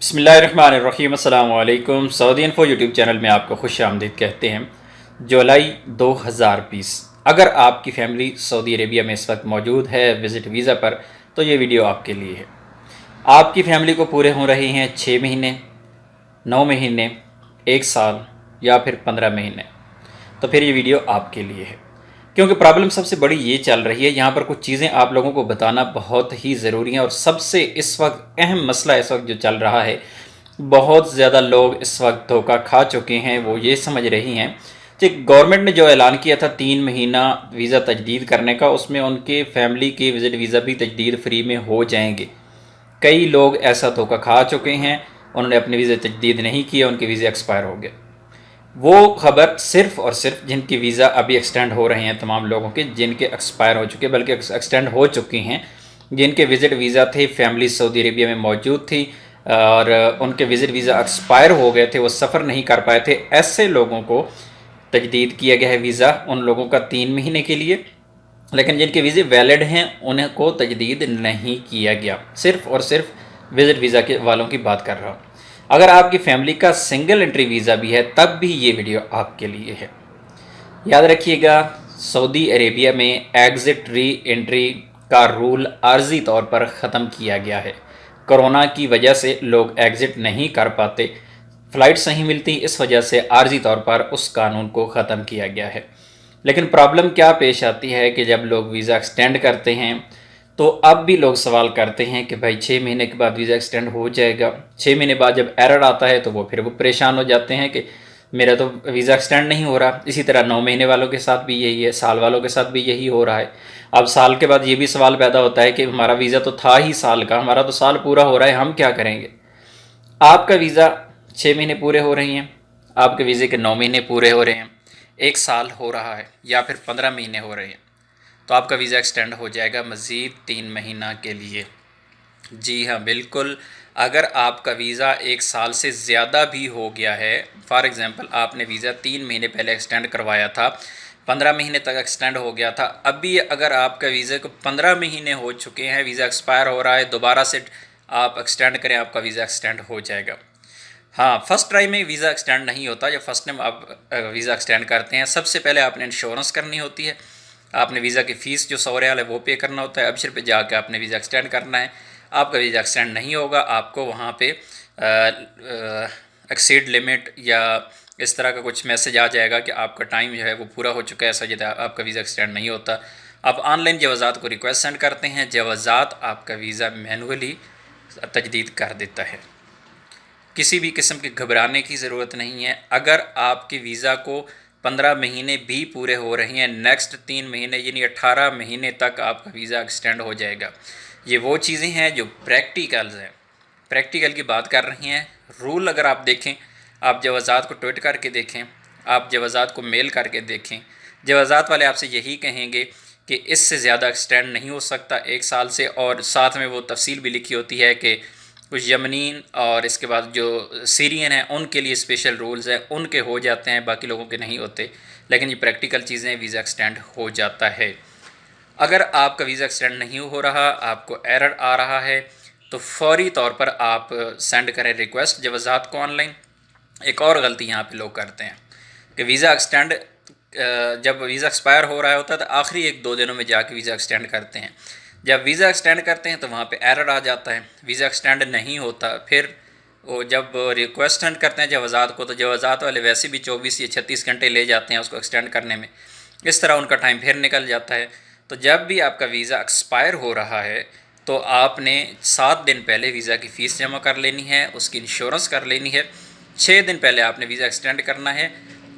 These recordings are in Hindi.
बिस्मिल्लाहिर्रहमानिर्रहीम अस्सलाम वालेकुम। सऊदी इन्फो यूट्यूब चैनल में आपको खुश आमदीद कहते हैं। जुलाई 2020। अगर आपकी फ़ैमिली सऊदी अरेबिया में इस वक्त मौजूद है विज़िट वीज़ा पर, तो ये वीडियो आपके लिए है। आपकी फ़ैमिली को पूरे हो रहे हैं 6 महीने, 9 महीने, 1 साल या फिर 15 महीने, तो फिर ये वीडियो आपके लिए है। क्योंकि प्रॉब्लम सबसे बड़ी ये चल रही है, यहाँ पर कुछ चीज़ें आप लोगों को बताना बहुत ही ज़रूरी है। और सबसे इस वक्त अहम मसला इस वक्त जो चल रहा है, बहुत ज़्यादा लोग इस वक्त धोखा खा चुके हैं। वो ये समझ रही हैं कि गवर्नमेंट ने जो ऐलान किया था 3 महीना वीज़ा तजदीद करने का, उसमें उनके फैमिली के विज़िट वीज़ा भी तजदीद फ्री में हो जाएंगे। कई लोग ऐसा धोखा खा चुके हैं, उन्होंने अपने वीज़े तजदीद नहीं किया, उनके वीज़े एक्सपायर हो गए। वो खबर सिर्फ़ और सिर्फ जिनके वीज़ा अभी एक्सटेंड हो रहे हैं, तमाम लोगों के जिनके एक्सपायर हो चुके, बल्कि एक्सटेंड हो चुके हैं, जिनके विज़िट वीज़ा थे, फैमिली सऊदी अरेबिया में मौजूद थी और उनके विज़िट वीज़ा एक्सपायर हो गए थे, वो सफ़र नहीं कर पाए थे, ऐसे लोगों को तजदीद किया गया है वीज़ा। उन लोगों का 3 महीने के लिए, लेकिन जिनके वीज़े वैलिड हैं उनको तजदीद नहीं किया गया। सिर्फ़ और सिर्फ विज़िट वीज़ा के वालों की बात कर रहा हूँ। अगर आपकी फ़ैमिली का सिंगल एंट्री वीज़ा भी है, तब भी ये वीडियो आपके लिए है। याद रखिएगा, सऊदी अरेबिया में एग्ज़िट री एंट्री का रूल आर्जी तौर पर ख़त्म किया गया है। कोरोना की वजह से लोग एग्ज़िट नहीं कर पाते, फ़्लाइट्स नहीं मिलती, इस वजह से आर्जी तौर पर उस कानून को ख़त्म किया गया है। लेकिन प्रॉब्लम क्या पेश आती है कि जब लोग वीज़ा एक्सटेंड करते हैं, तो अब भी लोग सवाल करते हैं कि भाई 6 महीने के बाद वीज़ा एक्सटेंड हो जाएगा। 6 महीने बाद जब एरर आता है तो वो फिर वो परेशान हो जाते हैं कि मेरा तो वीज़ा एक्सटेंड नहीं हो रहा। इसी तरह 9 महीने वालों के साथ भी यही है, साल वालों के साथ भी यही हो रहा है। अब साल के बाद ये भी सवाल पैदा होता है कि हमारा वीज़ा तो था ही साल का, हमारा तो साल पूरा हो रहा है, हम क्या करेंगे। आपका वीज़ा 6 महीने पूरे हो रही हैं, आपके वीज़े के 9 महीने पूरे हो रहे हैं, 1 साल हो रहा है या फिर 15 महीने हो रहे हैं, तो आपका वीज़ा एक्सटेंड हो जाएगा मज़ीद 3 महीना के लिए। जी हाँ, बिल्कुल। अगर आपका वीज़ा 1 साल से ज़्यादा भी हो गया है, फॉर एग्ज़ाम्पल आपने वीज़ा 3 महीने पहले एक्सटेंड करवाया था, 15 महीने तक एक्सटेंड हो गया था, अभी अगर आपका वीज़ा को 15 महीने हो चुके हैं, वीज़ा एक्सपायर हो रहा है, दोबारा से आप एक्सटेंड करें, आपका वीज़ा एक्सटेंड हो जाएगा। हाँ, फर्स्ट ट्राई में वीज़ा एक्सटेंड नहीं होता। जब फर्स्ट टाइम आप वीज़ा एक्सटेंड करते हैं, सबसे पहले आपने इंश्योरेंस करनी होती है, आपने वीज़ा की फ़ीस जो 100 रियाल है वो पे करना होता है, अबशर पे जाके आपने वीज़ा एक्सटेंड करना है। आपका वीज़ा एक्सटेंड नहीं होगा, आपको वहाँ पे एक्सीड लिमिट या इस तरह का कुछ मैसेज आ जाएगा कि आपका टाइम जो है वो पूरा हो चुका है, ऐसा जो आपका वीज़ा एक्सटेंड नहीं होता। आप ऑनलाइन जवाज़ात को रिक्वेस्ट सेंड करते हैं, जवाज़ात आपका वीज़ा मैनुअली तजदीद कर देता है। किसी भी किस्म की घबराने की ज़रूरत नहीं है। अगर आपके वीज़ा को 15 महीने भी पूरे हो रही हैं, नेक्स्ट 3 महीने यानी 18 महीने तक आपका वीज़ा एक्सटेंड हो जाएगा। ये वो चीज़ें हैं जो प्रैक्टिकल्स हैं, प्रैक्टिकल की बात कर रही हैं। रूल अगर आप देखें, आप जवाज़ात को ट्वीट करके देखें, आप जवाज़ात को मेल करके देखें, जवाज़ात वाले आपसे यही कहेंगे कि इससे ज़्यादा एक्सटेंड नहीं हो सकता 1 साल से। और साथ में वो तफसील भी लिखी होती है कि कुछ यमनीन और इसके बाद जो सीरियन हैं उनके लिए स्पेशल रूल्स हैं, उनके हो जाते हैं, बाकी लोगों के नहीं होते। लेकिन ये प्रैक्टिकल चीज़ें, वीज़ा एक्सटेंड हो जाता है। अगर आपका वीज़ा एक्सटेंड नहीं हो रहा, आपको एरर आ रहा है, तो फौरी तौर पर आप सेंड करें रिक्वेस्ट जवाज़ात को ऑनलाइन। एक और गलती यहाँ पे लोग करते हैं कि वीज़ा एक्सटेंड जब वीज़ा एक्सपायर हो रहा होता है तो आखिरी 1-2 दिनों में जाके वीज़ा एक्सटेंड करते हैं। जब वीज़ा एक्सटेंड करते हैं तो वहाँ पे एरर आ जाता है, वीज़ा एक्सटेंड नहीं होता। फिर वो जब रिक्वेस्ट सेंड करते हैं जवाज़ात को, तो जवाज़ात वाले वैसे भी 24 या 36 घंटे ले जाते हैं उसको एक्सटेंड करने में, इस तरह उनका टाइम फिर निकल जाता है। तो जब भी आपका वीज़ा एक्सपायर हो रहा है, तो आपने 7 दिन पहले वीज़ा की फ़ीस जमा कर लेनी है, उसकी इंश्योरेंस कर लेनी है। 6 दिन पहले आपने वीज़ा एक्सटेंड करना है।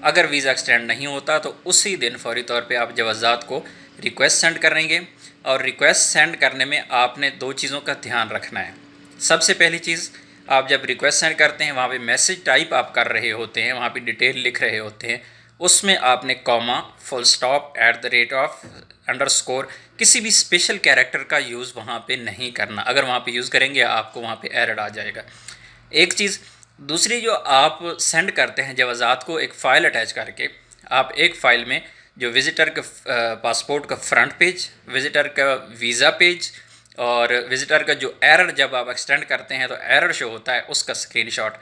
अगर वीज़ा एक्सटेंड नहीं होता तो उसी दिन फौरी तौर पे आप जवाज़ात को रिक्वेस्ट सेंड करेंगे। और रिक्वेस्ट सेंड करने में आपने 2 चीज़ों का ध्यान रखना है। सबसे पहली चीज़, आप जब रिक्वेस्ट सेंड करते हैं, वहाँ पे मैसेज टाइप आप कर रहे होते हैं, वहाँ पे डिटेल लिख रहे होते हैं, उसमें आपने कॉमा, फुल स्टॉप, @ अंडरस्कोर, किसी भी स्पेशल कैरेक्टर का यूज़ वहाँ पे नहीं करना। अगर वहाँ पे यूज़ करेंगे आपको वहाँ पे एरर आ जाएगा। एक चीज़। दूसरी, जो आप सेंड करते हैं जवाज़ात को एक फ़ाइल अटैच करके, आप एक फ़ाइल में जो विज़िटर का पासपोर्ट का फ्रंट पेज, विज़िटर का वीज़ा पेज और विजिटर का जो एरर जब आप एक्सटेंड करते हैं तो एरर शो होता है, उसका स्क्रीनशॉट।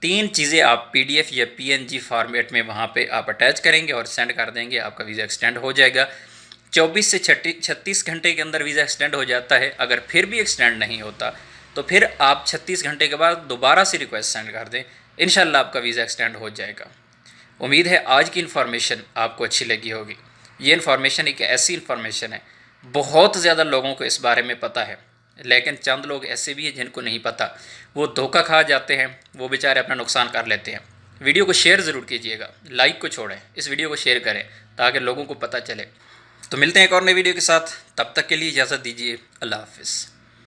3 चीज़ें आप पीडीएफ या पीएनजी फॉर्मेट में वहाँ पे आप अटैच करेंगे और सेंड कर देंगे, आपका वीज़ा एक्सटेंड हो जाएगा। 24 से 36 घंटे के अंदर वीज़ा एक्सटेंड हो जाता है। अगर फिर भी एक्सटेंड नहीं होता तो फिर आप 36 घंटे के बाद दोबारा से रिक्वेस्ट सेंड कर दें, इंशाल्लाह आपका वीज़ा एक्सटेंड हो जाएगा। उम्मीद है आज की इन्फॉर्मेशन आपको अच्छी लगी होगी। ये इन्फॉर्मेशन एक ऐसी इन्फॉर्मेशन है, बहुत ज़्यादा लोगों को इस बारे में पता है, लेकिन चंद लोग ऐसे भी हैं जिनको नहीं पता, वो धोखा खा जाते हैं, वो बेचारे अपना नुकसान कर लेते हैं। वीडियो को शेयर ज़रूर कीजिएगा, लाइक को छोड़ें, इस वीडियो को शेयर करें ताकि लोगों को पता चले। तो मिलते हैं एक और नई वीडियो के साथ, तब तक के लिए इजाज़त दीजिए। अल्लाह हाफ़िज़।